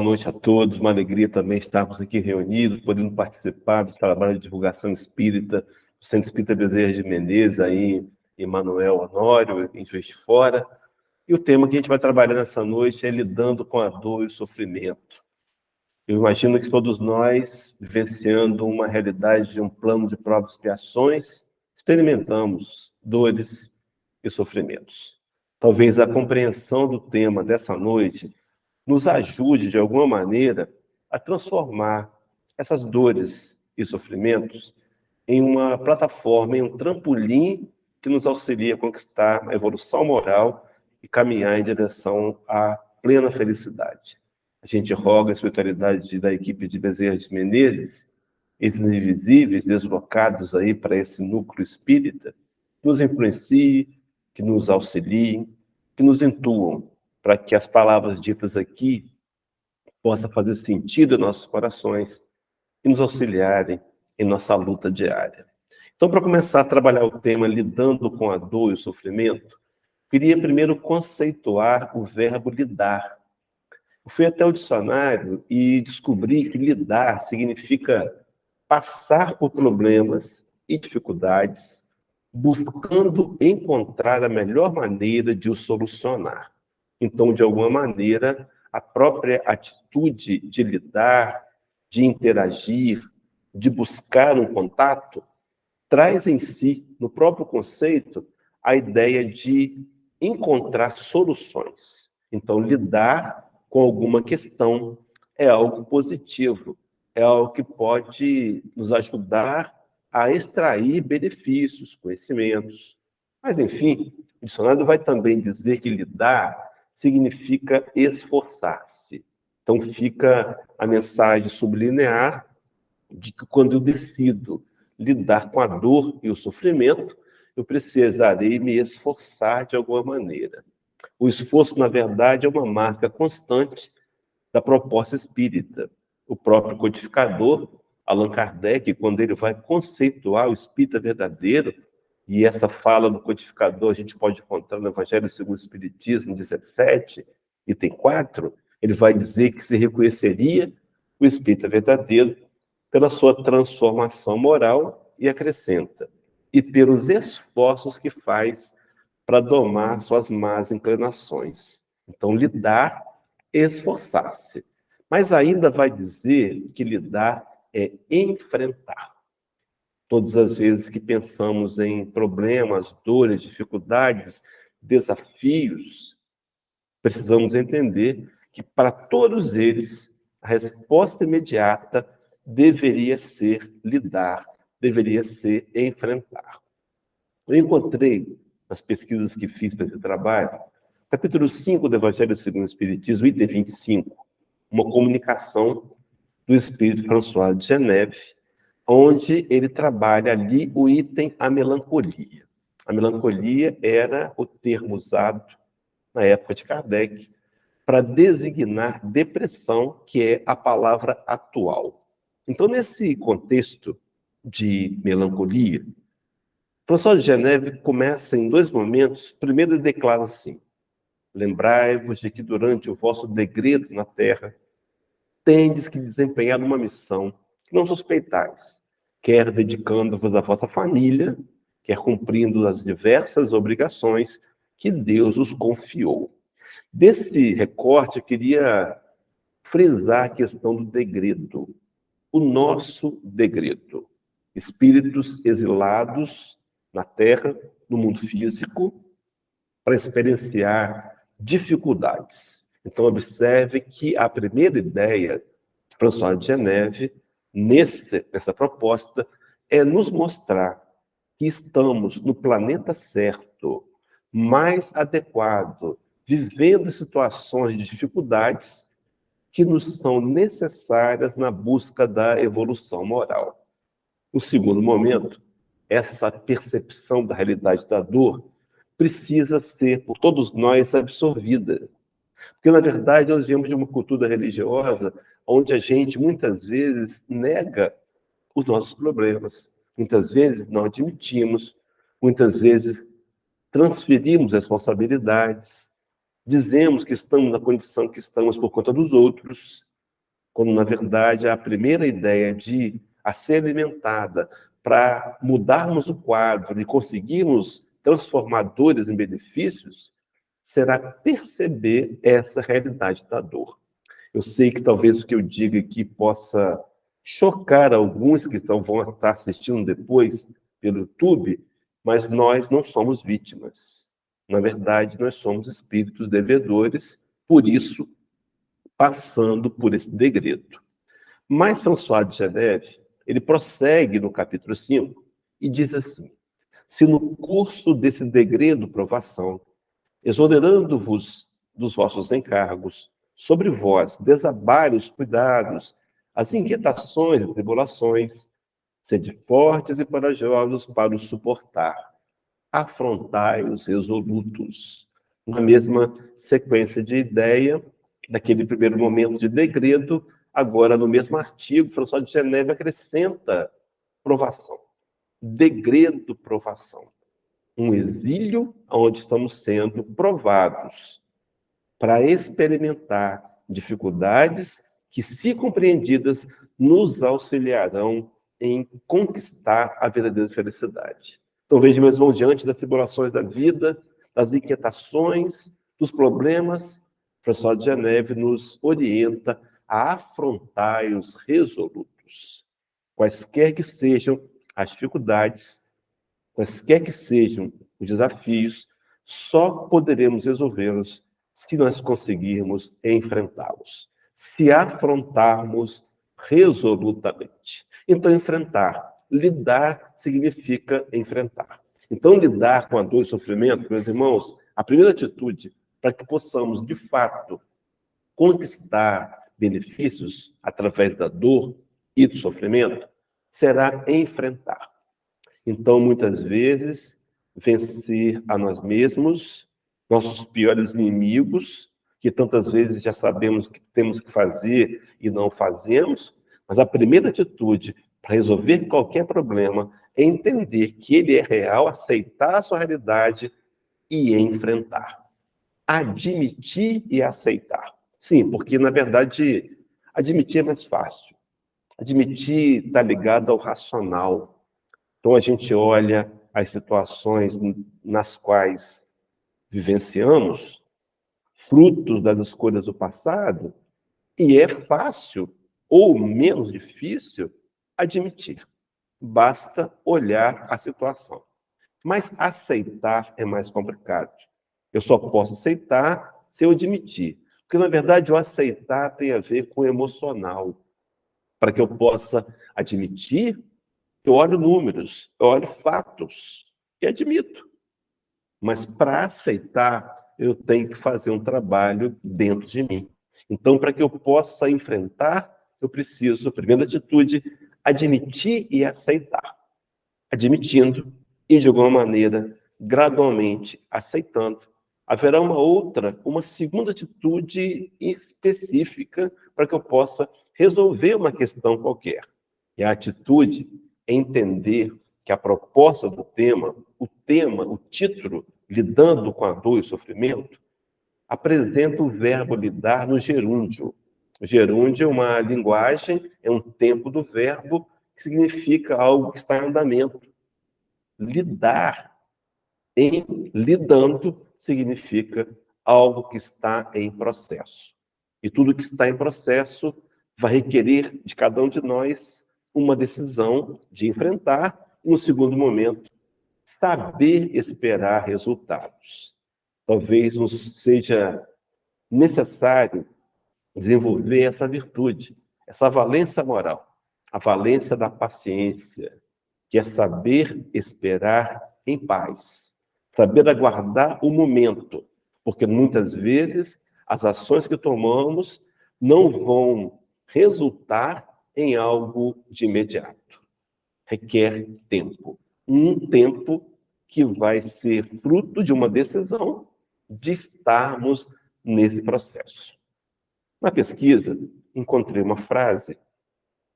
Boa noite a todos, uma alegria também estarmos aqui reunidos, podendo participar do trabalho de divulgação espírita do Centro Espírita Bezerra de Menezes, aí em Manoel Honório, em Juiz de Fora. E o tema que a gente vai trabalhar nessa noite é lidando com a dor e o sofrimento. Eu imagino que todos nós, vivenciando uma realidade de um plano de provas e expiações, experimentamos dores e sofrimentos. Talvez a compreensão do tema dessa noite nos ajude, de alguma maneira, a transformar essas dores e sofrimentos em uma plataforma, em um trampolim que nos auxilia a conquistar a evolução moral e caminhar em direção à plena felicidade. A gente roga a espiritualidade da equipe de Bezerra de Menezes, esses invisíveis deslocados aí para esse núcleo espírita, que nos influenciem, que nos auxiliem, que nos intuam, para que as palavras ditas aqui possam fazer sentido em nossos corações e nos auxiliarem em nossa luta diária. Então, para começar a trabalhar o tema lidando com a dor e o sofrimento, queria primeiro conceituar o verbo lidar. Eu fui até o dicionário e descobri que lidar significa passar por problemas e dificuldades, buscando encontrar a melhor maneira de os solucionar. Então, de alguma maneira, a própria atitude de lidar, de interagir, de buscar um contato, traz em si, no próprio conceito, a ideia de encontrar soluções. Então, lidar com alguma questão é algo positivo, é algo que pode nos ajudar a extrair benefícios, conhecimentos. Mas, enfim, o dicionário vai também dizer que lidar significa esforçar-se. Então, fica a mensagem sublinear de que quando eu decido lidar com a dor e o sofrimento, eu precisarei me esforçar de alguma maneira. O esforço, na verdade, é uma marca constante da proposta espírita. O próprio codificador, Allan Kardec, quando ele vai conceituar o espírita verdadeiro, e essa fala do codificador a gente pode encontrar no Evangelho segundo o Espiritismo 17, item 4, ele vai dizer que se reconheceria o espírita verdadeiro pela sua transformação moral e acrescenta, e pelos esforços que faz para domar suas más inclinações. Então, lidar, esforçar-se. Mas ainda vai dizer que lidar é enfrentar. Todas as vezes que pensamos em problemas, dores, dificuldades, desafios, precisamos entender que para todos eles a resposta imediata deveria ser lidar, deveria ser enfrentar. Eu encontrei, nas pesquisas que fiz para esse trabalho, capítulo 5 do Evangelho segundo o Espiritismo, item 25, uma comunicação do Espírito François de Geneve, onde ele trabalha ali o item a melancolia. A melancolia era o termo usado na época de Kardec para designar depressão, que é a palavra atual. Então, nesse contexto de melancolia, François de Geneve começa em dois momentos. Primeiro, ele declara assim: lembrai-vos de que durante o vosso degredo na terra, tendes que desempenhar uma missão que não suspeitais, quer dedicando-vos à vossa família, quer cumprindo as diversas obrigações que Deus os confiou. Desse recorte, eu queria frisar a questão do degredo, o nosso degredo. Espíritos exilados na Terra, no mundo físico, para experienciar dificuldades. Então, observe que a primeira ideia de François de Geneve, nessa proposta, é nos mostrar que estamos no planeta certo, mais adequado, vivendo situações de dificuldades que nos são necessárias na busca da evolução moral. No segundo momento, essa percepção da realidade da dor precisa ser, por todos nós, absorvida. Porque, na verdade, nós vivemos de uma cultura religiosa onde a gente, muitas vezes, nega os nossos problemas. Muitas vezes, não admitimos. Muitas vezes, transferimos responsabilidades. Dizemos que estamos na condição que estamos por conta dos outros. quando, na verdade, a primeira ideia a ser alimentada para mudarmos o quadro e conseguirmos transformadores em benefícios, será perceber essa realidade da dor. Eu sei que talvez o que eu diga aqui possa chocar alguns que vão estar assistindo depois pelo YouTube, mas nós não somos vítimas. Na verdade, nós somos espíritos devedores, por isso, passando por esse degredo. Mas François de Geneve, ele prossegue no capítulo 5 e diz assim: se no curso desse degredo provação, exonerando-vos dos vossos encargos, sobre vós desabarem os cuidados, as inquietações e tribulações, sede fortes e corajosos para os suportar, afrontai os resolutos. Na mesma sequência de ideia, daquele primeiro momento de degredo, agora no mesmo artigo, François de Geneve acrescenta provação. Degredo, provação. Um exílio onde estamos sendo provados para experimentar dificuldades que, se compreendidas, nos auxiliarão em conquistar a verdadeira felicidade. Então, veja, meus irmãos, diante das tribulações da vida, das inquietações, dos problemas, François de Geneve nos orienta a afrontar os resolutos. Quaisquer que sejam as dificuldades, quaisquer que sejam os desafios, só poderemos resolvê-los se nós conseguirmos enfrentá-los, se afrontarmos resolutamente. Então, enfrentar, lidar significa enfrentar. Então, lidar com a dor e o sofrimento, meus irmãos, a primeira atitude para que possamos, de fato, conquistar benefícios através da dor e do sofrimento, será enfrentar. Então, muitas vezes, vencer a nós mesmos, nossos piores inimigos, que tantas vezes já sabemos o que temos que fazer e não fazemos, mas a primeira atitude para resolver qualquer problema é entender que ele é real, aceitar a sua realidade e enfrentar. Admitir e aceitar. Sim, porque, na verdade, admitir é mais fácil. Admitir está ligado ao racional. Então, a gente olha as situações nas quais vivenciamos, frutos das escolhas do passado, e é fácil ou menos difícil admitir. Basta olhar a situação. Mas aceitar é mais complicado. Eu só posso aceitar se eu admitir. Porque, na verdade, o aceitar tem a ver com o emocional. Para que eu possa admitir, eu olho números, eu olho fatos e admito. Mas para aceitar, eu tenho que fazer um trabalho dentro de mim. Então, para que eu possa enfrentar, eu preciso, primeira atitude, admitir e aceitar. Admitindo e, de alguma maneira, gradualmente aceitando, haverá uma segunda atitude específica para que eu possa resolver uma questão qualquer. E a atitude é entender que a proposta do tema, o título, lidando com a dor e o sofrimento, apresenta o verbo lidar no gerúndio. O gerúndio é uma linguagem, é um tempo do verbo que significa algo que está em andamento. Lidar lidando significa algo que está em processo. E tudo que está em processo vai requerer de cada um de nós uma decisão de enfrentar e, no segundo momento, saber esperar resultados. Talvez nos seja necessário desenvolver essa virtude, essa valência moral, a valência da paciência, que é saber esperar em paz, saber aguardar o momento, porque muitas vezes as ações que tomamos não vão resultar em algo de imediato. Requer tempo. Um tempo que vai ser fruto de uma decisão de estarmos nesse processo. Na pesquisa, encontrei uma frase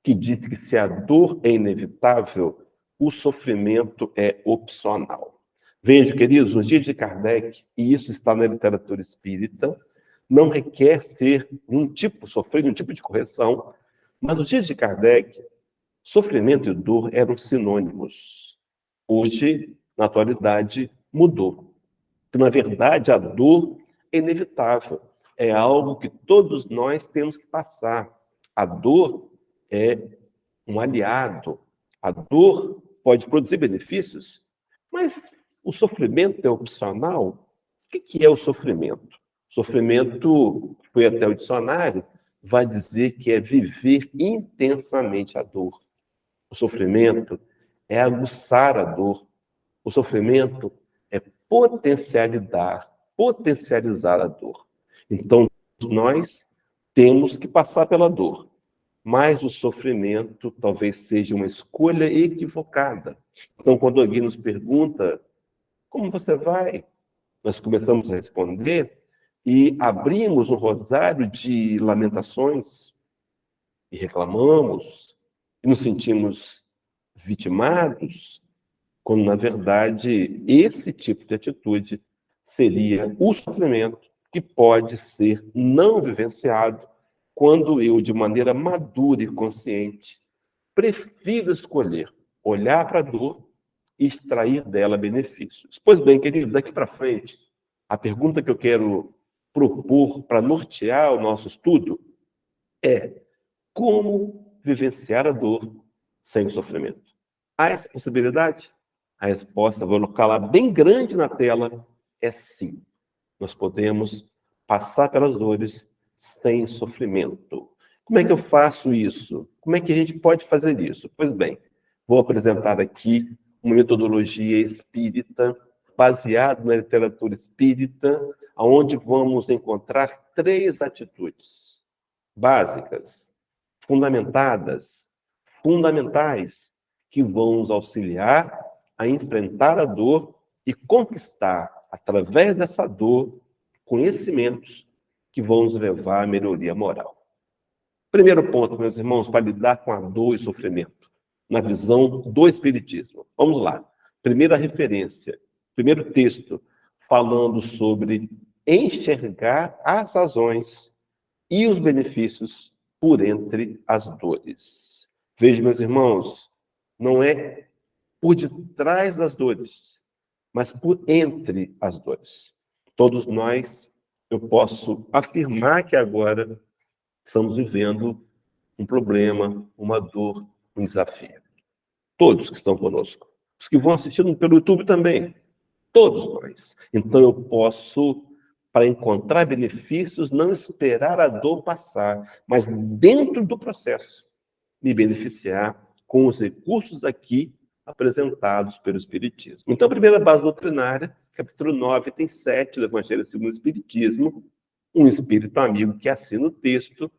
que diz que se a dor é inevitável, o sofrimento é opcional. Veja, queridos, nos dias de Kardec, e isso está na literatura espírita, não requer sofrer um tipo de correção, mas nos dias de Kardec, sofrimento e dor eram sinônimos. Hoje, na atualidade, mudou. Então, na verdade, a dor é inevitável. É algo que todos nós temos que passar. A dor é um aliado. A dor pode produzir benefícios, mas o sofrimento é opcional. O que é o sofrimento? Sofrimento, foi até o dicionário, vai dizer que é viver intensamente a dor. O sofrimento é aguçar a dor. O sofrimento é potencializar a dor. Então, nós temos que passar pela dor, mas o sofrimento talvez seja uma escolha equivocada. Então, quando alguém nos pergunta, como você vai? Nós começamos a responder e abrimos um rosário de lamentações e reclamamos e nos sentimos vitimados, quando, na verdade, esse tipo de atitude seria o sofrimento que pode ser não vivenciado quando eu, de maneira madura e consciente, prefiro escolher olhar para a dor e extrair dela benefícios. Pois bem, querido, daqui para frente, a pergunta que eu quero propor para nortear o nosso estudo é: como vivenciar a dor sem o sofrimento? Há essa possibilidade? A resposta, vou colocá-la bem grande na tela, é sim. Nós podemos passar pelas dores sem sofrimento. Como é que eu faço isso? Como é que a gente pode fazer isso? Pois bem, vou apresentar aqui uma metodologia espírita, baseada na literatura espírita, onde vamos encontrar 3 atitudes básicas, fundamentais, que vão nos auxiliar a enfrentar a dor e conquistar, através dessa dor, conhecimentos que vão nos levar à melhoria moral. Primeiro ponto, meus irmãos, para lidar com a dor e sofrimento, na visão do Espiritismo. Vamos lá. Primeira referência, primeiro texto, falando sobre enxergar as razões e os benefícios por entre as dores. Veja, meus irmãos, não é por detrás das dores, mas por entre as dores. Todos nós, eu posso afirmar que agora estamos vivendo um problema, uma dor, um desafio. Todos que estão conosco. Os que vão assistindo pelo YouTube também. Todos nós. Então eu posso, para encontrar benefícios, não esperar a dor passar, mas dentro do processo, me beneficiar com os recursos aqui apresentados pelo Espiritismo. Então, a primeira base doutrinária, capítulo 9, item 7 do Evangelho segundo o Espiritismo, um espírito amigo que assina o texto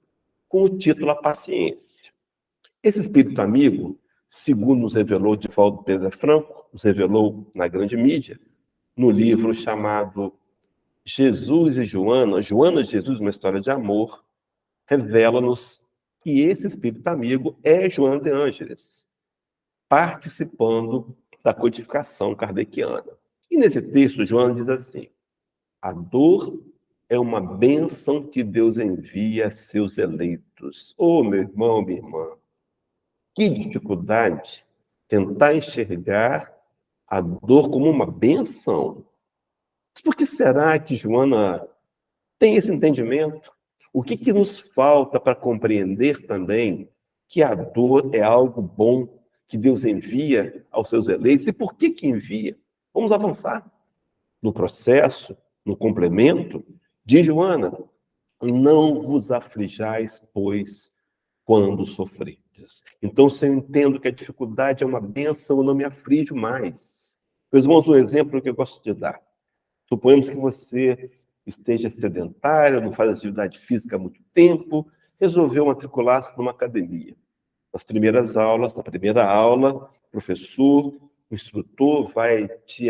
com o título A Paciência. Esse espírito amigo, segundo nos revelou Divaldo Pereira Franco, nos revelou na grande mídia, no livro chamado Jesus e Joana, Joana e Jesus, uma história de amor, revela-nos que esse espírito amigo é Joana de Ângeles, participando da codificação kardeciana. E nesse texto, Joana diz assim: a dor é uma bênção que Deus envia a seus eleitos. Oh, meu irmão, minha irmã, que dificuldade tentar enxergar a dor como uma bênção. Por que será que Joana tem esse entendimento? O que nos falta para compreender também que a dor é algo bom que Deus envia aos seus eleitos? E por que envia? Vamos avançar no processo, no complemento. Diz Joana: não vos aflijais, pois, quando sofredes. Então, se eu entendo que a dificuldade é uma bênção, eu não me aflijo mais. Meus irmãos, um exemplo que eu gosto de dar. Suponhamos que você esteja sedentário, não faz atividade física há muito tempo, resolveu matricular-se numa academia. Nas primeiras aulas, na primeira aula, o professor, o instrutor vai te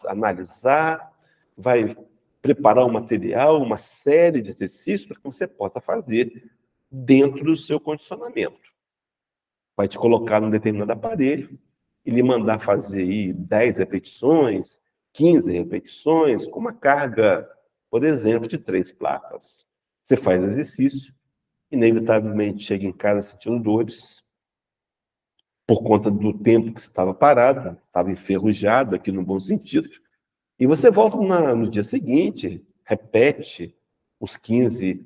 analisar, vai preparar um material, uma série de exercícios para que você possa fazer dentro do seu condicionamento. Vai te colocar num determinado aparelho e lhe mandar fazer aí 10 repetições, 15 repetições, com uma carga por exemplo, de 3 placas. Você faz exercício, inevitavelmente chega em casa sentindo dores, por conta do tempo que você estava parado, estava enferrujado aqui no bom sentido, e você volta no dia seguinte, repete as 15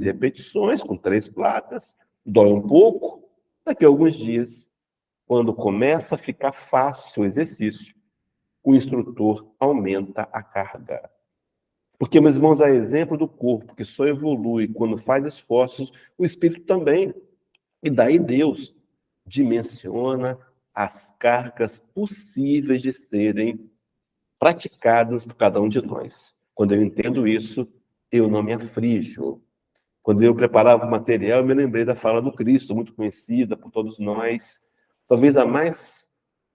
repetições com 3 placas, dói um pouco, daqui a alguns dias, quando começa a ficar fácil o exercício, o instrutor aumenta a carga. Porque, meus irmãos, a exemplo do corpo, que só evolui quando faz esforços, o espírito também. E daí Deus dimensiona as cargas possíveis de serem praticadas por cada um de nós. Quando eu entendo isso, eu não me aflijo. Quando eu preparava o material, eu me lembrei da fala do Cristo, muito conhecida por todos nós, talvez a mais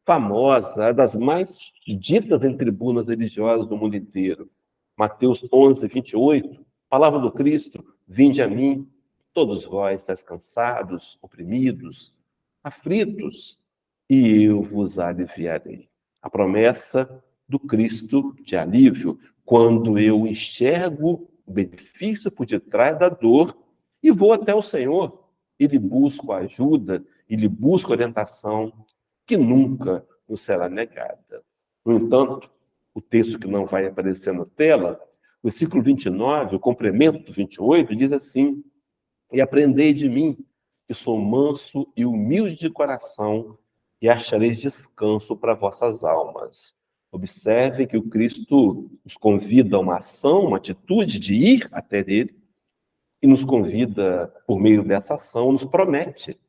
famosa, a das mais ditas em tribunas religiosas do mundo inteiro. Mateus 11, 28, palavra do Cristo: vinde a mim, todos vós estáis cansados, oprimidos, aflitos, e eu vos aliviarei. A promessa do Cristo de alívio, quando eu enxergo o benefício por detrás da dor e vou até o Senhor e lhe busco ajuda e lhe busco orientação que nunca nos será negada. No entanto, o texto que não vai aparecer na tela, o versículo 29, o complemento do 28, diz assim: e aprendei de mim, que sou manso e humilde de coração, e achareis descanso para vossas almas. Observe que o Cristo nos convida a uma ação, uma atitude de ir até ele, e nos convida, por meio dessa ação, nos promete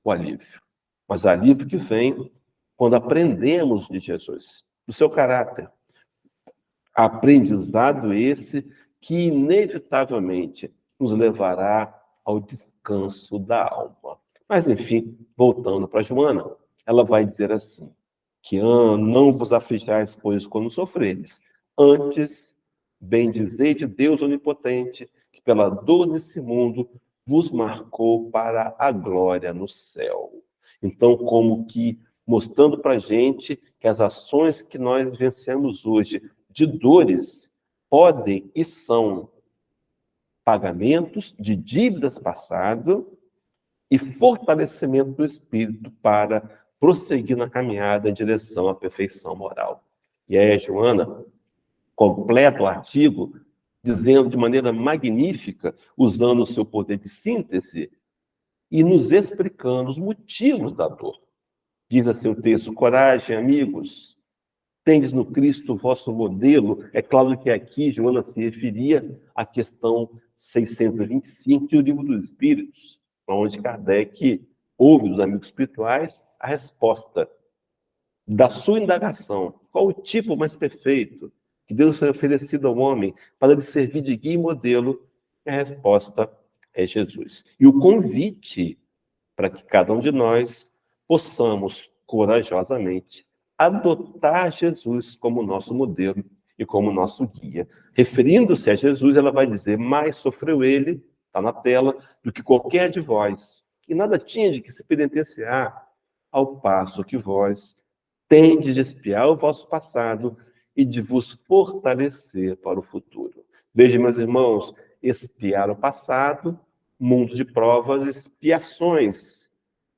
o alívio. Mas o alívio que vem quando aprendemos de Jesus, do seu caráter. Aprendizado esse que, inevitavelmente, nos levará ao descanso da alma. Mas, enfim, voltando para Joana, ela vai dizer assim, que não vos aflijais, pois, quando sofreres. Antes, bendizei de Deus onipotente, que pela dor nesse mundo vos marcou para a glória no céu. Então, como que mostrando para a gente que as ações que nós vencemos hoje de dores podem e são pagamentos de dívidas passadas e fortalecimento do espírito para prosseguir na caminhada em direção à perfeição moral. E aí a Joana completa o artigo dizendo de maneira magnífica, usando o seu poder de síntese e nos explicando os motivos da dor. Diz assim o texto: coragem, amigos, tendes no Cristo o vosso modelo. É claro que aqui Joana se referia à questão 625 do Livro dos Espíritos, onde Kardec ouve dos amigos espirituais a resposta da sua indagação. Qual o tipo mais perfeito que Deus tem oferecido ao homem para lhe servir de guia e modelo? E a resposta é Jesus. E o convite para que cada um de nós possamos corajosamente adotar Jesus como nosso modelo e como nosso guia. Referindo-se a Jesus, ela vai dizer: mais sofreu ele, está na tela, do que qualquer de vós, e nada tinha de que se penitenciar, ao passo que vós tendes de espiar o vosso passado e de vos fortalecer para o futuro. Veja, meus irmãos, espiar o passado, mundo de provas, expiações,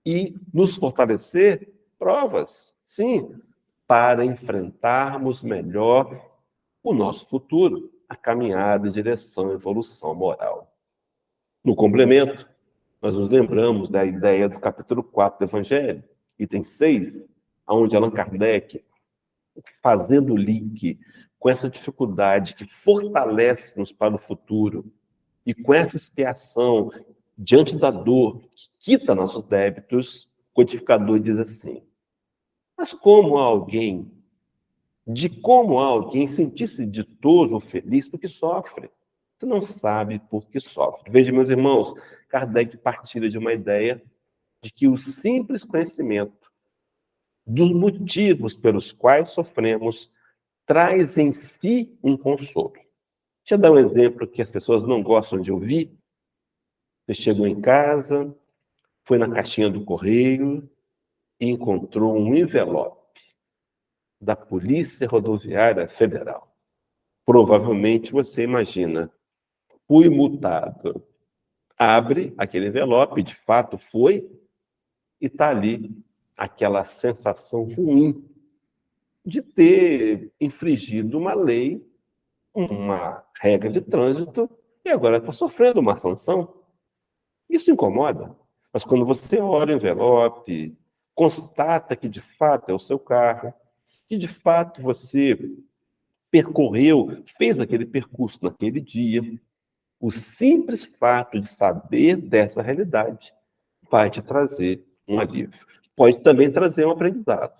e nos fortalecer, provas, sim, para enfrentarmos melhor o nosso futuro, a caminhada em direção à evolução moral. No complemento, nós nos lembramos da ideia do capítulo 4 do Evangelho, item 6, onde Allan Kardec, fazendo o link com essa dificuldade que fortalece-nos para o futuro e com essa expiação diante da dor que quita nossos débitos, o codificador diz assim: mas como alguém sentir-se ditoso ou feliz porque sofre? Você não sabe por que sofre. Veja, meus irmãos, Kardec partilha de uma ideia de que o simples conhecimento dos motivos pelos quais sofremos traz em si um consolo. Deixa eu dar um exemplo que as pessoas não gostam de ouvir. Você chegou em casa, foi na caixinha do correio e encontrou um envelope da Polícia Rodoviária Federal. Provavelmente você imagina, fui multado. Abre aquele envelope, de fato foi, e está ali aquela sensação ruim de ter infringido uma lei, uma regra de trânsito, e agora está sofrendo uma sanção. Isso incomoda. Mas quando você olha o envelope, constata que de fato é o seu carro, que de fato você percorreu, fez aquele percurso naquele dia, o simples fato de saber dessa realidade vai te trazer um alívio. Pode também trazer um aprendizado,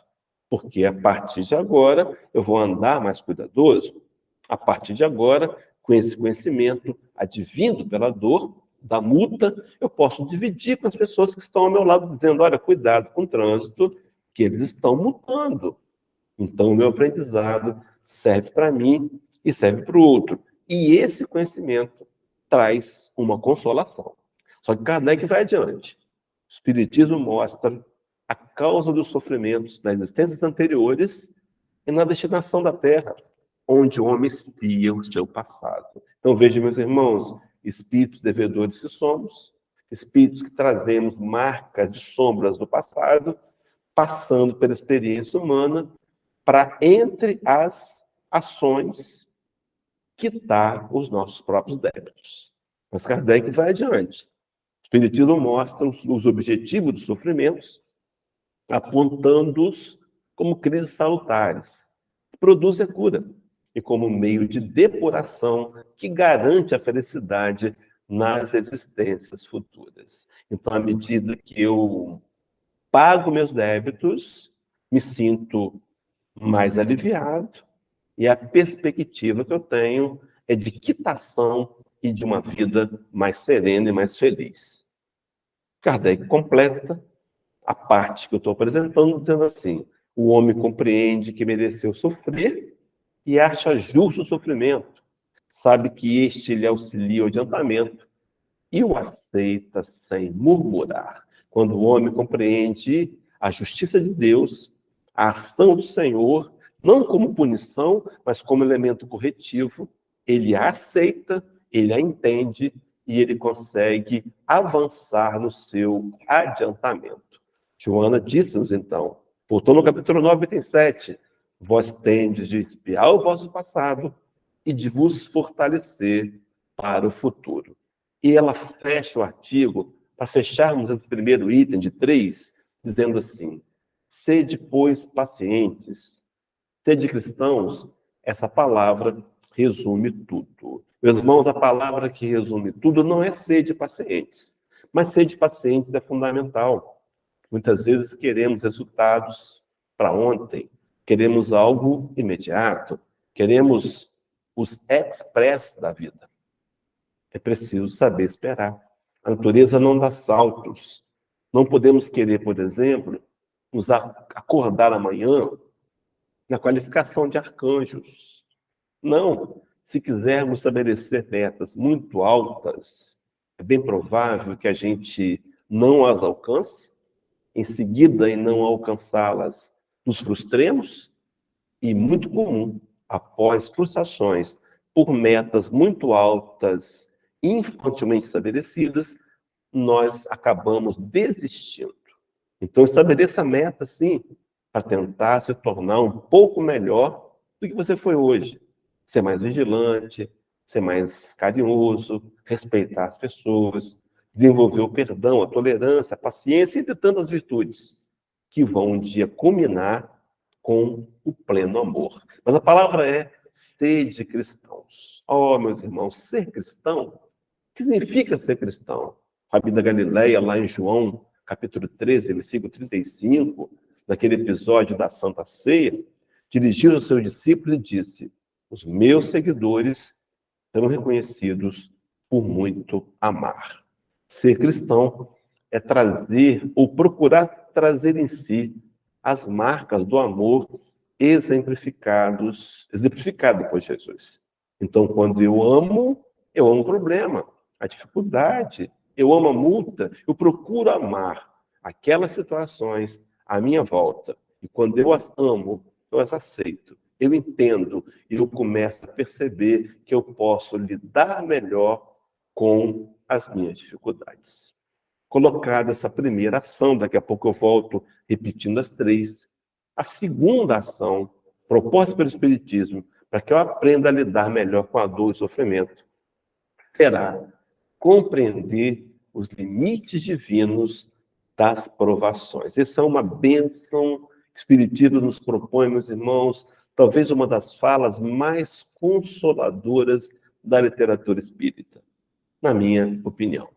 porque a partir de agora eu vou andar mais cuidadoso. A partir de agora, com esse conhecimento advindo pela dor da multa, eu posso dividir com as pessoas que estão ao meu lado, dizendo: olha, cuidado com o trânsito, que eles estão multando. Então, o meu aprendizado serve para mim e serve para o outro. E esse conhecimento traz uma consolação. Só que Kardec vai adiante. O Espiritismo mostra a causa dos sofrimentos nas existências anteriores e na destinação da Terra, onde o homem espia o seu passado. Então, veja, meus irmãos, espíritos devedores que somos, espíritos que trazemos marcas de sombras do passado, passando pela experiência humana, para, entre as ações, quitar os nossos próprios débitos. Mas Kardec vai adiante. O Espiritismo mostra os objetivos dos sofrimentos, apontando-os como crises salutares, que produzem a cura, e como meio de depuração que garante a felicidade nas existências futuras. Então, à medida que eu pago meus débitos, me sinto mais aliviado, e a perspectiva que eu tenho é de quitação e de uma vida mais serena e mais feliz. Kardec completa a parte que eu estou apresentando, dizendo assim: o homem compreende que mereceu sofrer e acha justo o sofrimento, sabe que este lhe auxilia ao adiantamento e o aceita sem murmurar. Quando o homem compreende a justiça de Deus, a ação do Senhor, não como punição, mas como elemento corretivo, ele a aceita, ele a entende e ele consegue avançar no seu adiantamento. Joana disse-nos, então, voltou no capítulo 9, item 7, vós tendes de espiar o vosso passado e de vos fortalecer para o futuro. E ela fecha o artigo, para fecharmos esse primeiro item de 3, dizendo assim: sede, pois, pacientes, sede cristãos. Essa palavra resume tudo. Meus irmãos, a palavra que resume tudo não é sede pacientes, mas sede pacientes é fundamental. Muitas vezes queremos resultados para ontem, queremos algo imediato, queremos os express da vida. É preciso saber esperar. A natureza não dá saltos. Não podemos querer, por exemplo, nos acordar amanhã na qualificação de arcanjos. Não. Se quisermos estabelecer metas muito altas, é bem provável que a gente não as alcance. Em seguida, em não alcançá-las, nos frustremos. E muito comum, após frustrações por metas muito altas, infantilmente estabelecidas, nós acabamos desistindo. Então, estabeleça meta, sim, para tentar se tornar um pouco melhor do que você foi hoje. Ser mais vigilante, ser mais carinhoso, respeitar as pessoas, desenvolver o perdão, a tolerância, a paciência, entre tantas virtudes, que vão um dia culminar com o pleno amor. Mas a palavra é sede cristãos. Oh, meus irmãos, ser cristão, o que significa ser cristão? Rabi da Galileia, lá em João, capítulo 13, versículo 35, naquele episódio da Santa Ceia, dirigiu aos seus discípulos e disse: os meus seguidores serão reconhecidos por muito amar. Ser cristão é trazer, ou procurar trazer em si, as marcas do amor exemplificado por Jesus. Então, quando eu amo o problema, a dificuldade, eu amo a multa, eu procuro amar aquelas situações à minha volta. E quando eu as amo, eu as aceito. eu entendo e eu começo a perceber que eu posso lidar melhor com as minhas dificuldades. Colocada essa primeira ação, daqui a pouco eu volto repetindo as três. A segunda ação, proposta pelo Espiritismo, para que eu aprenda a lidar melhor com a dor e o sofrimento, será compreender os limites divinos das provações. Essa é uma bênção que o Espiritismo nos propõe, meus irmãos, talvez uma das falas mais consoladoras da literatura espírita, na minha opinião.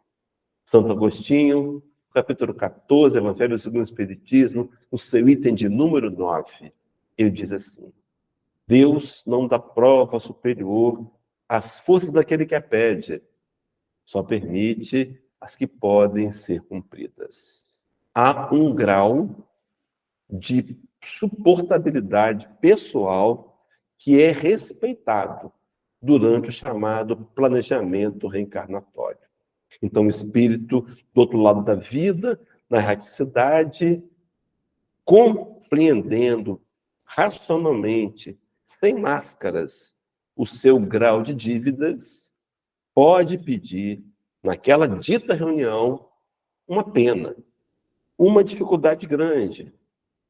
Santo Agostinho, capítulo 14, Evangelho segundo o Espiritismo, no seu item de número 9, ele diz assim: Deus não dá prova superior às forças daquele que a pede, só permite as que podem ser cumpridas. Há um grau de suportabilidade pessoal que é respeitado durante o chamado planejamento reencarnatório. Então, o espírito, do outro lado da vida, na erraticidade, compreendendo racionalmente, sem máscaras, o seu grau de dívidas, pode pedir, naquela dita reunião, uma pena, uma dificuldade grande.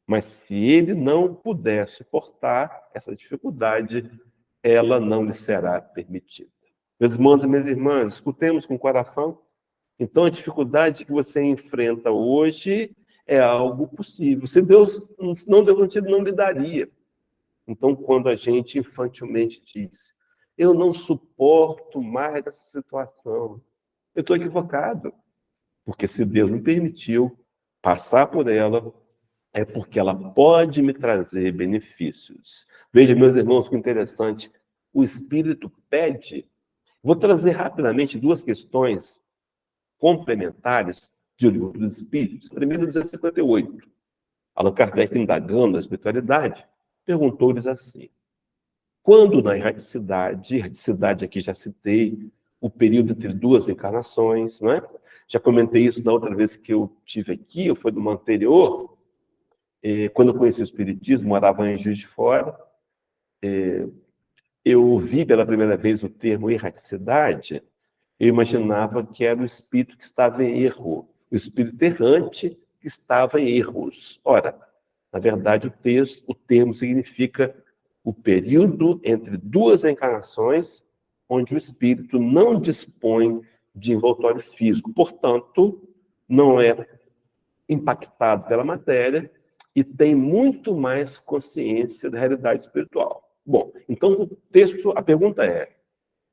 Mas se ele não puder suportar essa dificuldade, ela não lhe será permitida. Meus irmãos e minhas irmãs, escutemos com o coração. Então, a dificuldade que você enfrenta hoje é algo possível. Se Deus não deu contigo, não lhe daria. Então, quando a gente infantilmente diz, eu não suporto mais essa situação, eu estou equivocado. Porque se Deus me permitiu passar por ela, é porque ela pode me trazer benefícios. Veja, meus irmãos, que interessante. O Espírito pede. Vou trazer rapidamente duas questões complementares de O Livro dos Espíritos. Primeiro, 258. Allan Kardec, indagando na espiritualidade, perguntou-lhes assim: quando na erraticidade aqui já citei o período entre duas encarnações, não é? Já comentei isso da outra vez que eu tive aqui, ou foi numa anterior, quando eu conheci o Espiritismo, morava em Juiz de Fora, eu ouvi pela primeira vez o termo erraticidade, eu imaginava que era o espírito que estava em erro, o espírito errante que estava em erros. Ora, na verdade, o termo significa o período entre duas encarnações onde o espírito não dispõe de envoltório físico, portanto, não é impactado pela matéria e tem muito mais consciência da realidade espiritual. Bom, então o texto, a pergunta é: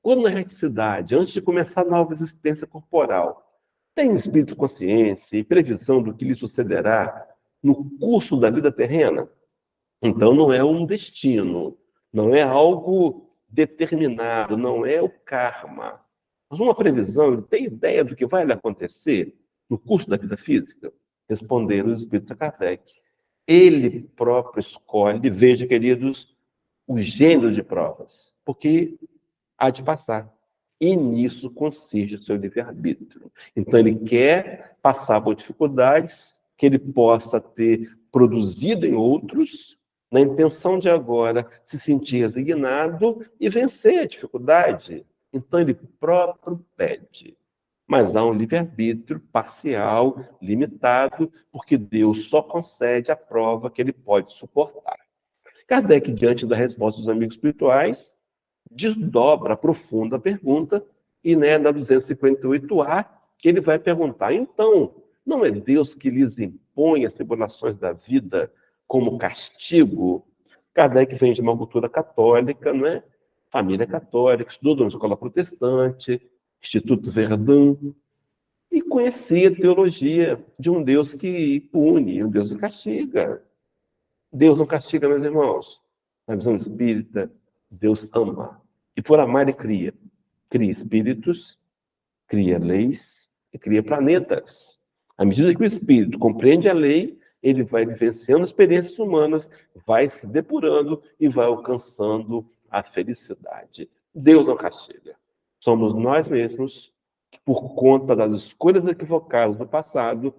quando na erraticidade, antes de começar a nova existência corporal, tem o espírito consciência e previsão do que lhe sucederá no curso da vida terrena? Então não é um destino, não é algo determinado, não é o karma. Mas uma previsão, ele tem ideia do que vai lhe acontecer no curso da vida física? Responderam os espíritos a Kardec. Ele próprio escolhe, veja, queridos, o gênero de provas, porque há de passar. E nisso consiste o seu livre-arbítrio. Então, ele quer passar por dificuldades que ele possa ter produzido em outros, na intenção de agora se sentir resignado e vencer a dificuldade. Então, ele próprio pede. Mas há um livre-arbítrio parcial, limitado, porque Deus só concede a prova que ele pode suportar. Kardec, diante da resposta dos amigos espirituais, desdobra, aprofunda a pergunta, e na 258A, que ele vai perguntar: então, não é Deus que lhes impõe as tribulações da vida como castigo? Kardec vem de uma cultura católica, não é? Família católica, estudou numa escola protestante, Instituto Verdun, e conhecia a teologia de um Deus que pune, um Deus que castiga. Deus não castiga, meus irmãos. Na visão espírita, Deus ama. E por amar, ele cria. Cria espíritos, cria leis e cria planetas. À medida que o espírito compreende a lei, ele vai vivenciando experiências humanas, vai se depurando e vai alcançando a felicidade. Deus não castiga. Somos nós mesmos, que por conta das escolhas equivocadas do passado,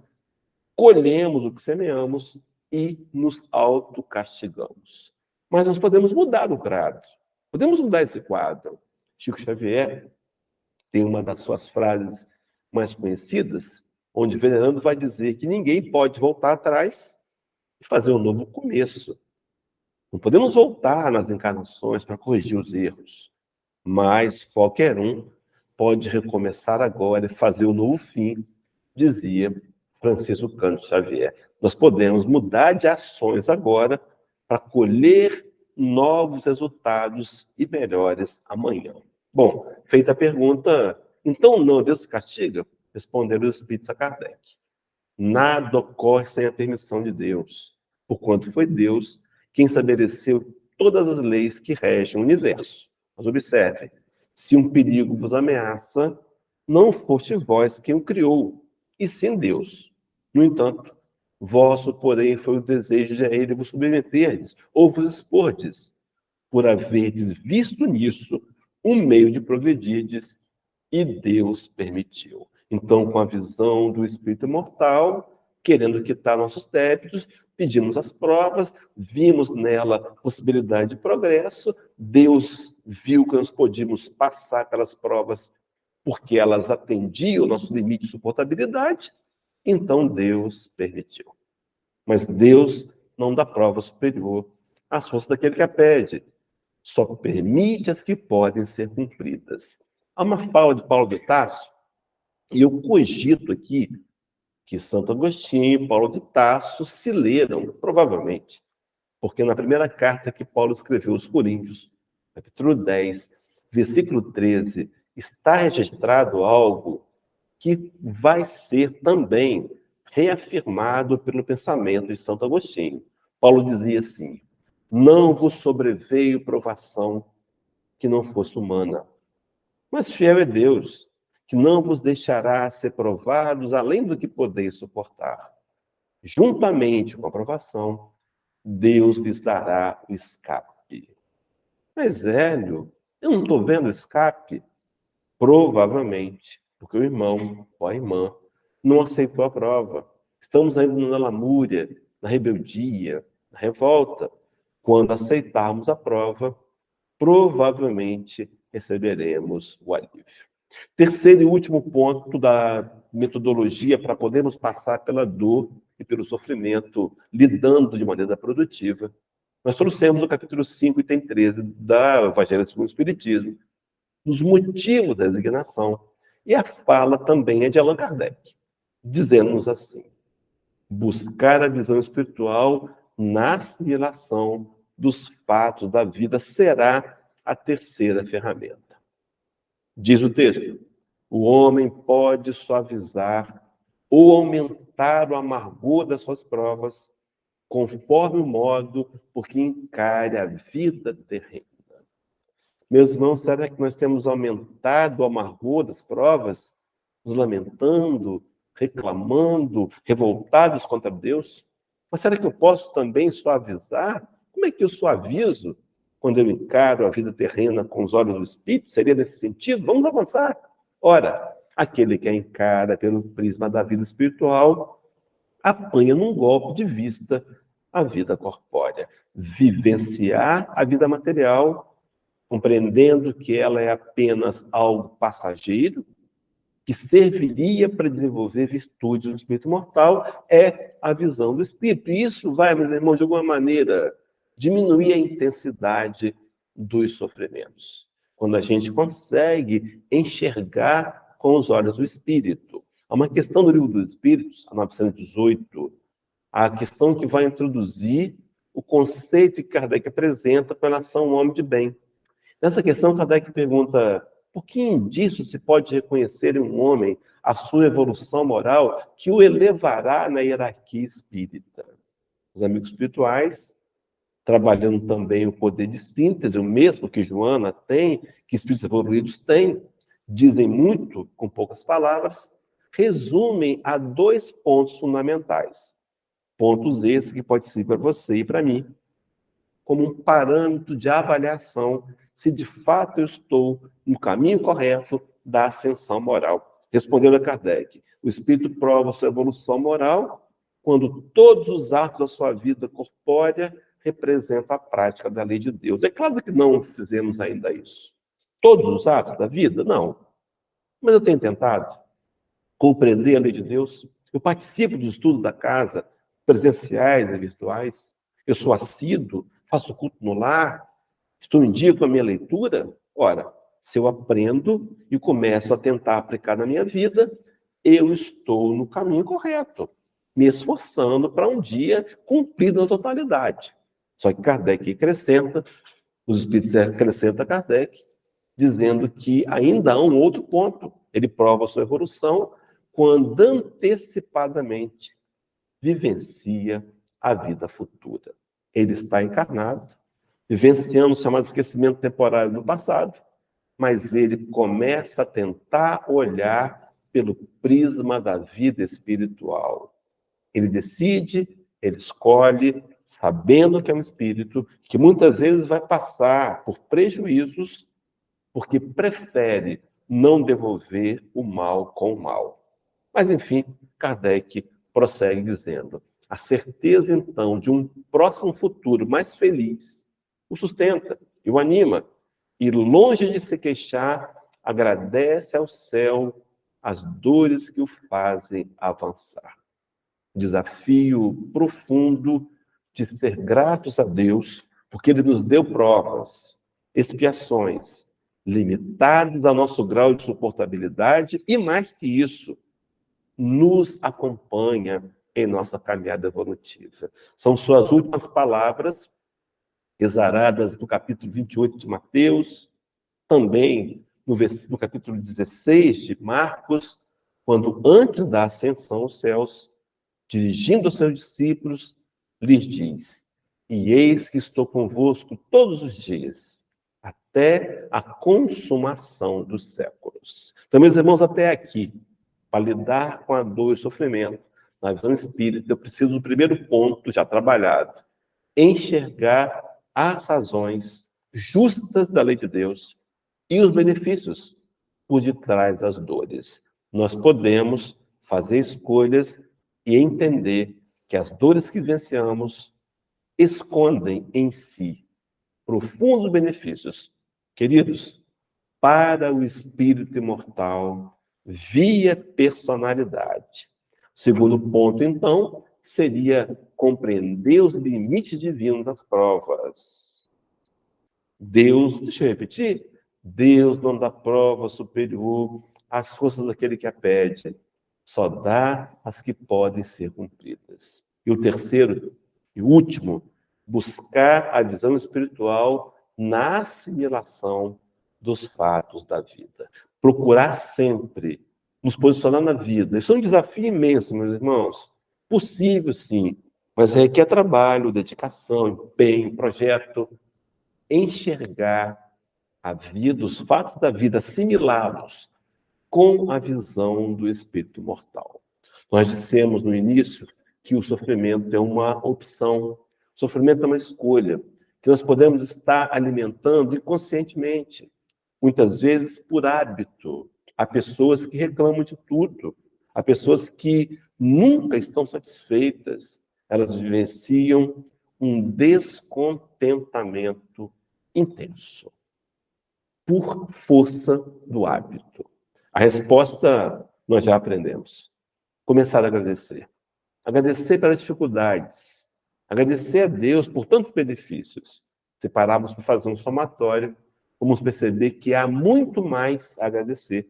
colhemos o que semeamos e nos autocastigamos. Mas nós podemos mudar o quadro. Podemos mudar esse quadro. Chico Xavier tem uma das suas frases mais conhecidas, onde Venerando vai dizer que ninguém pode voltar atrás e fazer um novo começo. Não podemos voltar nas encarnações para corrigir os erros, mas qualquer um pode recomeçar agora e fazer um novo fim, dizia Francisco Cândido Xavier. Nós podemos mudar de ações agora para colher novos resultados e melhores amanhã. Bom, feita a pergunta, então não, Deus castiga? Responderam os espíritos a Kardec. Nada ocorre sem a permissão de Deus, porquanto foi Deus quem estabeleceu todas as leis que regem o universo. Mas observe, se um perigo vos ameaça, não foste vós quem o criou, e sim Deus. No entanto, vosso, porém, foi o desejo de a ele vos submeterdes, ou vos expordes, por haverdes visto nisso um meio de progredirdes, e Deus permitiu. Então, com a visão do espírito imortal, querendo quitar nossos débitos, pedimos as provas, vimos nela possibilidade de progresso, Deus viu que nós podíamos passar pelas provas porque elas atendiam o nosso limite de suportabilidade, então Deus permitiu. Mas Deus não dá prova superior às forças daquele que a pede. Só permite as que podem ser cumpridas. Há uma fala de Paulo de Tarso, e eu cogito aqui que Santo Agostinho e Paulo de Tarso se leram, provavelmente, porque na primeira carta que Paulo escreveu aos Coríntios, capítulo 10, versículo 13, está registrado algo que vai ser também reafirmado pelo pensamento de Santo Agostinho. Paulo dizia assim: não vos sobreveio provação que não fosse humana, mas fiel é Deus, que não vos deixará ser provados além do que podeis suportar. Juntamente com a provação, Deus lhes dará o escape. Mas, Hélio, eu não estou vendo escape? Provavelmente, porque o irmão ou a irmã não aceitou a prova. Estamos ainda na lamúria, na rebeldia, na revolta. Quando aceitarmos a prova, provavelmente receberemos o alívio. Terceiro e último ponto da metodologia para podermos passar pela dor e pelo sofrimento, lidando de maneira produtiva. Nós trouxemos o capítulo 5, item 13, da Evangelho segundo o Espiritismo, dos motivos da resignação. E a fala também é de Allan Kardec, dizendo-nos assim: buscar a visão espiritual na assimilação dos fatos da vida será a terceira ferramenta. Diz o texto: o homem pode suavizar ou aumentar o amargor das suas provas, conforme o modo por que encare a vida terrena. Meus irmãos, será que nós temos aumentado o amargor das provas, nos lamentando, reclamando, revoltados contra Deus? Mas será que eu posso também suavizar? Como é que eu suavizo quando eu encaro a vida terrena com os olhos do Espírito? Seria nesse sentido? Vamos avançar. Ora, aquele que a encara pelo prisma da vida espiritual apanha num golpe de vista a vida corpórea. Vivenciar a vida material, compreendendo que ela é apenas algo passageiro, que serviria para desenvolver virtudes do espírito mortal, é a visão do espírito. E isso vai, meus irmãos, de alguma maneira, diminuir a intensidade dos sofrimentos. Quando a gente consegue enxergar com os olhos do espírito. Há uma questão do Livro dos Espíritos, a 918, a questão que vai introduzir o conceito que Kardec apresenta com relação ao homem de bem. Nessa questão, Kardec pergunta: por que indício se pode reconhecer em um homem a sua evolução moral que o elevará na hierarquia espírita? Os amigos espirituais, trabalhando também o poder de síntese, o mesmo que Joana tem, que espíritos evoluídos têm, dizem muito com poucas palavras, resumem a 2 pontos fundamentais. Pontos esses que pode ser para você e para mim, como um parâmetro de avaliação se de fato eu estou no caminho correto da ascensão moral. Respondendo a Kardec, o espírito prova sua evolução moral quando todos os atos da sua vida corpórea representa a prática da lei de Deus. É claro que não fizemos ainda isso. Todos os atos da vida? Não. Mas eu tenho tentado compreender a lei de Deus. Eu participo dos estudos da casa, presenciais e virtuais. Eu sou assíduo, faço culto no lar, estou em dia com a minha leitura. Ora, se eu aprendo e começo a tentar aplicar na minha vida, eu estou no caminho correto, me esforçando para um dia cumprir na totalidade. Só que Kardec acrescenta, os espíritos acrescentam a Kardec, dizendo que ainda há um outro ponto. Ele prova a sua evolução quando antecipadamente vivencia a vida futura. Ele está encarnado, vivenciando o chamado esquecimento temporário do passado, mas ele começa a tentar olhar pelo prisma da vida espiritual. Ele decide, ele escolhe, sabendo que é um espírito, que muitas vezes vai passar por prejuízos, porque prefere não devolver o mal com o mal. Mas, enfim, Kardec prossegue dizendo: a certeza, então, de um próximo futuro mais feliz o sustenta e o anima, e, longe de se queixar, agradece ao céu as dores que o fazem avançar. Desafio profundo de ser gratos a Deus, porque Ele nos deu provas, expiações, limitadas ao nosso grau de suportabilidade, e mais que isso, nos acompanha em nossa caminhada evolutiva. São suas últimas palavras, exaradas no capítulo 28 de Mateus, também no capítulo 16 de Marcos, quando, antes da ascensão aos céus, dirigindo aos seus discípulos, lhes diz: e eis que estou convosco todos os dias, até a consumação dos séculos. Então, meus irmãos, até aqui, para lidar com a dor e o sofrimento, na visão espírita, eu preciso do primeiro ponto, já trabalhado, enxergar as razões justas da lei de Deus e os benefícios por detrás das dores. Nós podemos fazer escolhas e entender que as dores que vivenciamos escondem em si profundos benefícios. Queridos, para o espírito imortal, via personalidade. Segundo ponto, então, seria compreender os limites divinos das provas. Deus, deixa eu repetir, Deus não dá prova superior às forças daquele que a pede, só dá as que podem ser cumpridas. E o terceiro e último, buscar a visão espiritual na assimilação dos fatos da vida. Procurar sempre nos posicionar na vida. Isso é um desafio imenso, meus irmãos. Possível, sim, mas requer trabalho, dedicação, empenho, projeto. Enxergar a vida, os fatos da vida, assimilá-los com a visão do espírito mortal. Nós dissemos no início que o sofrimento é uma opção, o sofrimento é uma escolha, que nós podemos estar alimentando inconscientemente, muitas vezes por hábito. Há pessoas que reclamam de tudo, há pessoas que nunca estão satisfeitas, elas vivenciam um descontentamento intenso, por força do hábito. A resposta nós já aprendemos. Começar a agradecer. Agradecer pelas dificuldades. Agradecer a Deus por tantos benefícios. Se pararmos para fazer um somatório, vamos perceber que há muito mais a agradecer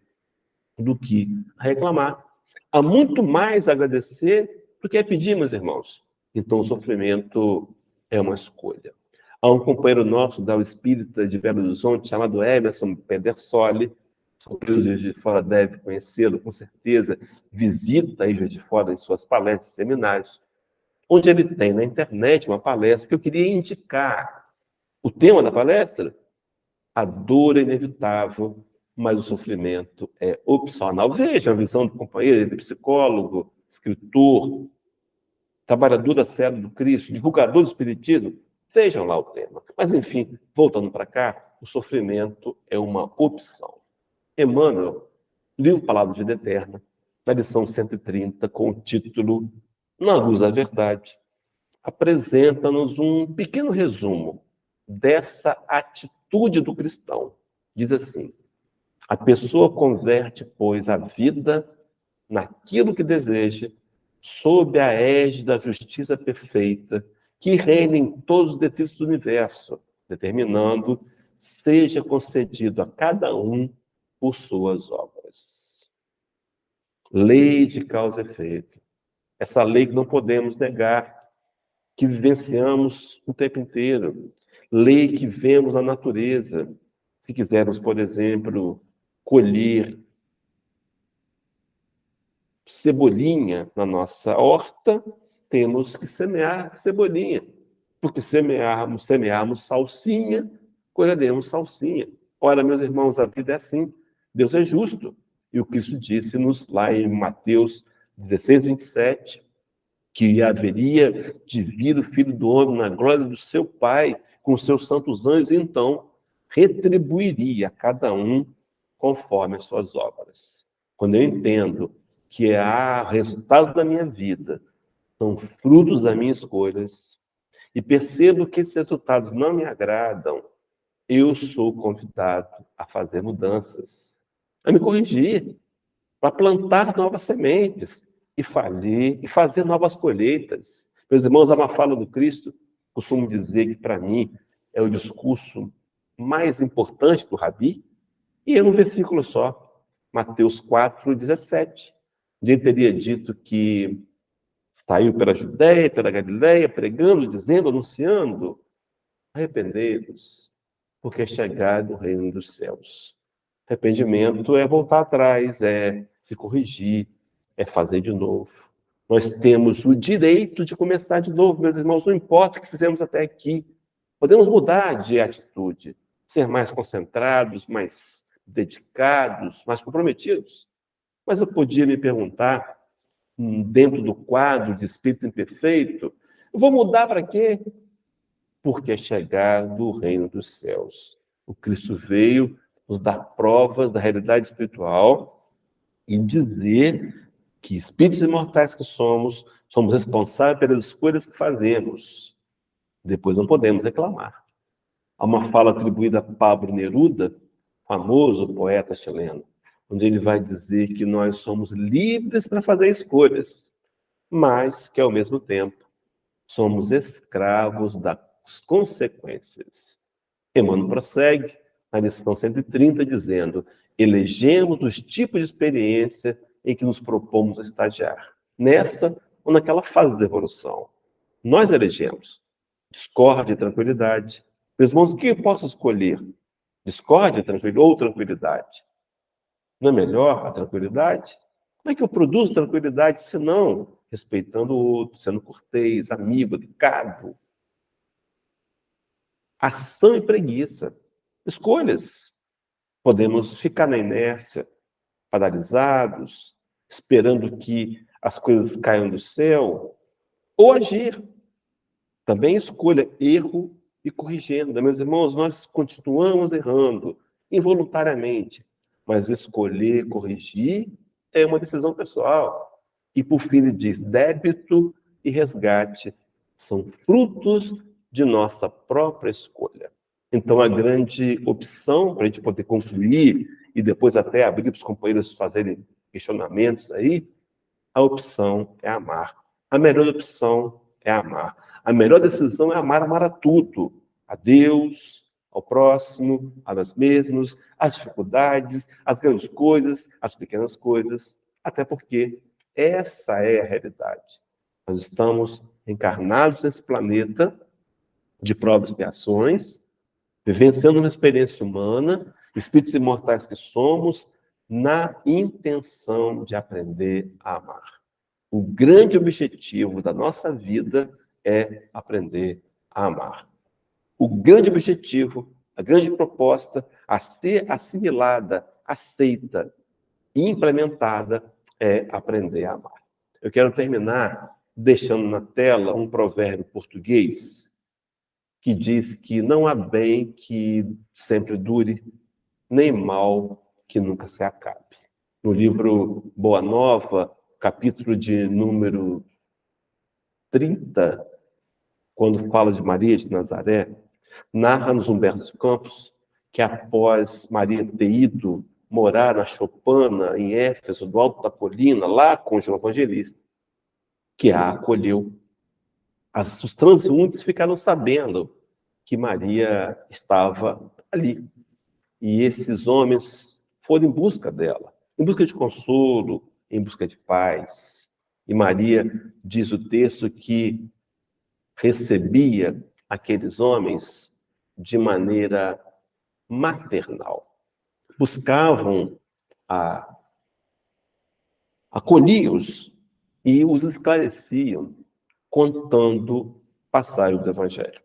do que a reclamar. Há muito mais a agradecer do que a pedir, meus irmãos. Então, o sofrimento é uma escolha. Há um companheiro nosso da Espírita de Belo Horizonte, chamado Emerson Pedersoli, o Juiz de Fora deve conhecê-lo, com certeza, visita aí Juiz de Fora em suas palestras e seminários, onde ele tem na internet uma palestra que eu queria indicar. O tema da palestra? A dor é inevitável, mas o sofrimento é opcional. Veja a visão do companheiro, ele é psicólogo, escritor, trabalhador da Serra do Cristo, divulgador do Espiritismo. Vejam lá o tema. Mas, enfim, voltando para cá, o sofrimento é uma opção. Emmanuel, livro Palavra de Vida Eterna, na lição 130, com o título Na Luz da Verdade, apresenta-nos um pequeno resumo dessa atitude do cristão. Diz assim: a pessoa converte, pois, a vida naquilo que deseja, sob a égide da justiça perfeita, que reina em todos os detritos do universo, determinando seja concedido a cada um por suas obras. Lei de causa e efeito. Essa lei que não podemos negar, que vivenciamos o tempo inteiro. Lei que vemos na natureza. Se quisermos, por exemplo, colher cebolinha na nossa horta, temos que semear cebolinha. Porque semearmos salsinha, colheremos salsinha. Ora, meus irmãos, a vida é assim. Deus é justo. E o Cristo disse-nos lá em Mateus 16, 27, que haveria de vir o Filho do Homem na glória do seu Pai, com os seus santos anjos, e então retribuiria a cada um conforme as suas obras. Quando eu entendo que há resultados da minha vida, são frutos das minhas escolhas, e percebo que esses resultados não me agradam, eu sou convidado a fazer mudanças, a me corrigir, para plantar novas sementes e fazer novas colheitas. Meus irmãos, a fala do Cristo, costumo dizer que para mim é o discurso mais importante do Rabi, e é um versículo só, Mateus 4, 17. Ele teria dito que saiu pela Judéia, pela Galiléia, pregando, dizendo, anunciando: arrependei-vos, porque é chegado o reino dos céus. Arrependimento é voltar atrás, é se corrigir, é fazer de novo. Nós temos o direito de começar de novo, meus irmãos, não importa o que fizemos até aqui. Podemos mudar de atitude, ser mais concentrados, mais dedicados, mais comprometidos. Mas eu podia me perguntar, dentro do quadro de espírito imperfeito, eu vou mudar para quê? Porque é chegado o reino dos céus. O Cristo veio nos dar provas da realidade espiritual e dizer que espíritos imortais que somos responsáveis pelas escolhas que fazemos. Depois não podemos reclamar. Há uma fala atribuída a Pablo Neruda, famoso poeta chileno, onde ele vai dizer que nós somos livres para fazer escolhas, mas que, ao mesmo tempo, somos escravos das consequências. Emmanuel prossegue na lição 130, dizendo: elegemos os tipos de experiência em que nos propomos a estagiar, nessa ou naquela fase da evolução. Nós elegemos discórdia e tranquilidade. Meus irmãos, o que eu posso escolher? Discórdia ou tranquilidade? Não é melhor a tranquilidade? Como é que eu produzo tranquilidade se não respeitando o outro, sendo cortês, amigo, delicado? Ação e preguiça. Escolhas. Podemos ficar na inércia, paralisados, esperando que as coisas caiam do céu, ou agir. Também escolha erro e corrigindo. Meus irmãos, nós continuamos errando, involuntariamente, mas escolher corrigir é uma decisão pessoal. E, por fim, ele diz: débito e resgate são frutos de nossa própria escolha. Então, a grande opção, para a gente poder concluir e depois até abrir para os companheiros fazerem questionamentos aí, a opção é amar. A melhor opção é amar. A melhor decisão é amar a tudo. A Deus, ao próximo, a nós mesmos, as dificuldades, as grandes coisas, as pequenas coisas. Até porque essa é a realidade. Nós estamos encarnados nesse planeta de provas e expiações, vivenciando uma experiência humana, espíritos imortais que somos, na intenção de aprender a amar. O grande objetivo da nossa vida é aprender a amar. O grande objetivo, a grande proposta a ser assimilada, aceita e implementada é aprender a amar. Eu quero terminar deixando na tela um provérbio português que diz que não há bem que sempre dure, nem mal que nunca se acabe. No livro Boa Nova, capítulo de número 30, quando fala de Maria de Nazaré, narra-nos Humberto de Campos que após Maria ter ido morar na Chopana, em Éfeso, do alto da colina, lá com João Evangelista, que a acolheu. Os transeuntes ficaram sabendo que Maria estava ali. E esses homens foram em busca dela, em busca de consolo, em busca de paz. E Maria, diz o texto, que recebia aqueles homens de maneira maternal. Buscavam acolhiam-os e os esclareciam, contando passagens do Evangelho.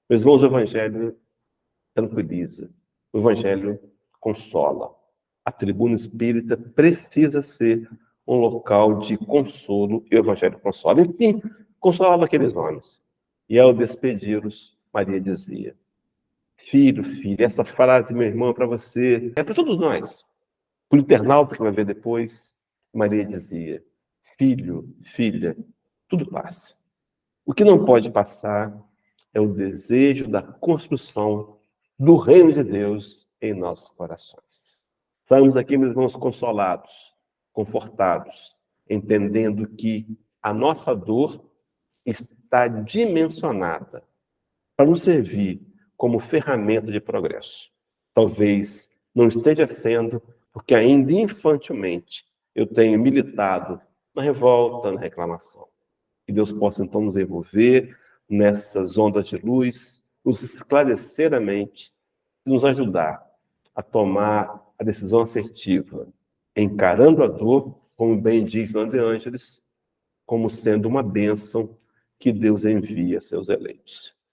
Meus irmãos, o Evangelho tranquiliza, o Evangelho consola. A tribuna espírita precisa ser um local de consolo e o Evangelho consola. Enfim, consolava aqueles homens. E ao despedi-los, Maria dizia: filho, filha, essa frase, meu irmão, é para você, é para todos nós. Para o internauta que vai ver depois, Maria dizia: filho, filha, tudo passa. O que não pode passar é o desejo da construção do reino de Deus em nossos corações. Estamos aqui, meus irmãos, consolados, confortados, entendendo que a nossa dor está dimensionada para nos servir como ferramenta de progresso. Talvez não esteja sendo, porque ainda infantilmente eu tenho militado na revolta, na reclamação. Que Deus possa então nos envolver nessas ondas de luz, nos esclarecer a mente e nos ajudar a tomar a decisão assertiva, encarando a dor, como bem diz o André Ângeles, como sendo uma bênção que Deus envia a seus eleitos.